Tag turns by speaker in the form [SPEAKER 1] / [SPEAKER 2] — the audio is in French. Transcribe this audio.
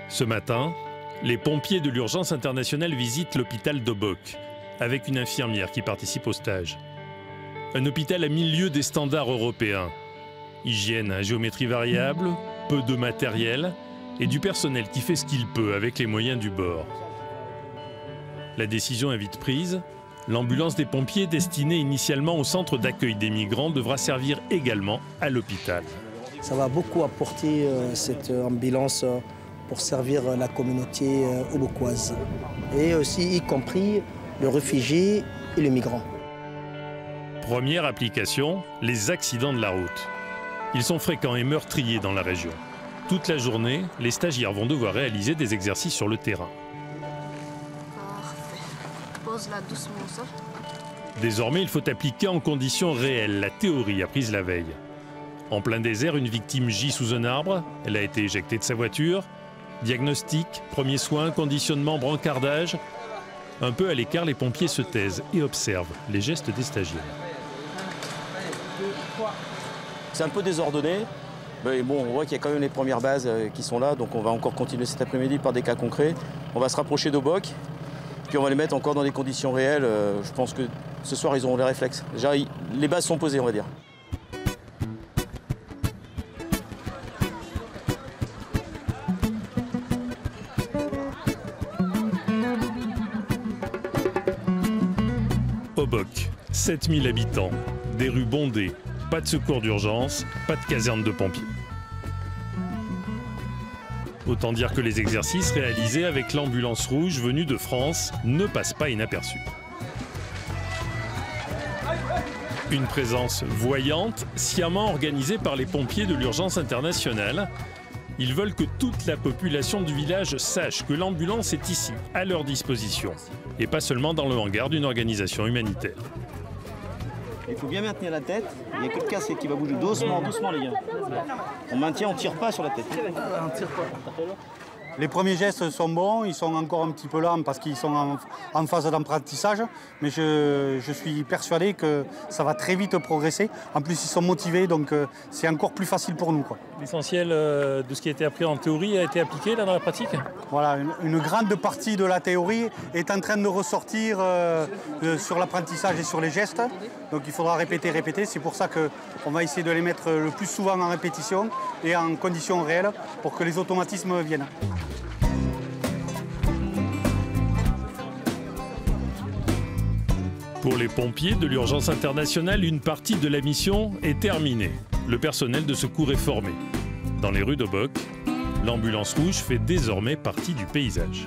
[SPEAKER 1] Ce matin, les pompiers de l'urgence internationale visitent l'hôpital d'Obock, avec une infirmière qui participe au stage. Un hôpital à 1000 lieues des standards européens. Hygiène à géométrie variable, peu de matériel et du personnel qui fait ce qu'il peut avec les moyens du bord. La décision est vite prise. L'ambulance des pompiers destinée initialement au centre d'accueil des migrants devra servir également à l'hôpital.
[SPEAKER 2] Ça va beaucoup apporter cette ambulance pour servir la communauté obockoise et aussi y compris le réfugié et le migrant.
[SPEAKER 1] Première application, les accidents de la route. Ils sont fréquents et meurtriers dans la région. Toute la journée, les stagiaires vont devoir réaliser des exercices sur le terrain.
[SPEAKER 3] Pose-la doucement au sol.
[SPEAKER 1] Désormais, il faut appliquer en conditions réelles la théorie apprise la veille. En plein désert, une victime gît sous un arbre. Elle a été éjectée de sa voiture. Diagnostic, premiers soins, conditionnement, brancardage. Un peu à l'écart, les pompiers se taisent et observent les gestes des stagiaires.
[SPEAKER 4] C'est un peu désordonné, mais bon, on voit qu'il y a quand même les premières bases qui sont là, donc on va encore continuer cet après-midi par des cas concrets. On va se rapprocher d'Obock, puis on va les mettre encore dans des conditions réelles. Je pense que ce soir, ils auront les réflexes. Déjà, les bases sont posées, on va dire.
[SPEAKER 1] Obock, 7000 habitants, des rues bondées, pas de secours d'urgence, pas de caserne de pompiers. Autant dire que les exercices réalisés avec l'ambulance rouge venue de France ne passent pas inaperçus. Une présence voyante, sciemment organisée par les pompiers de l'urgence internationale. Ils veulent que toute la population du village sache que l'ambulance est ici, à leur disposition, et pas seulement dans le hangar d'une organisation humanitaire.
[SPEAKER 4] Il faut bien maintenir la tête. Il n'y a que le casque qui va bouger. Doucement, doucement les gars. On maintient, on ne tire pas sur la tête. On tire pas.
[SPEAKER 5] Les premiers gestes sont bons, ils sont encore un petit peu lents parce qu'ils sont en phase d'apprentissage, mais je suis persuadé que ça va très vite progresser. En plus, ils sont motivés, donc c'est encore plus facile pour nous.
[SPEAKER 1] L'essentiel de ce qui a été appris en théorie a été appliqué là, dans la pratique?
[SPEAKER 5] Voilà, une grande partie de la théorie est en train de ressortir sur l'apprentissage et sur les gestes. Donc il faudra répéter, répéter. C'est pour ça qu'on va essayer de les mettre le plus souvent en répétition et en conditions réelles pour que les automatismes viennent.
[SPEAKER 1] Pour les pompiers de l'urgence internationale, une partie de la mission est terminée. Le personnel de secours est formé. Dans les rues d'Obock, l'ambulance rouge fait désormais partie du paysage.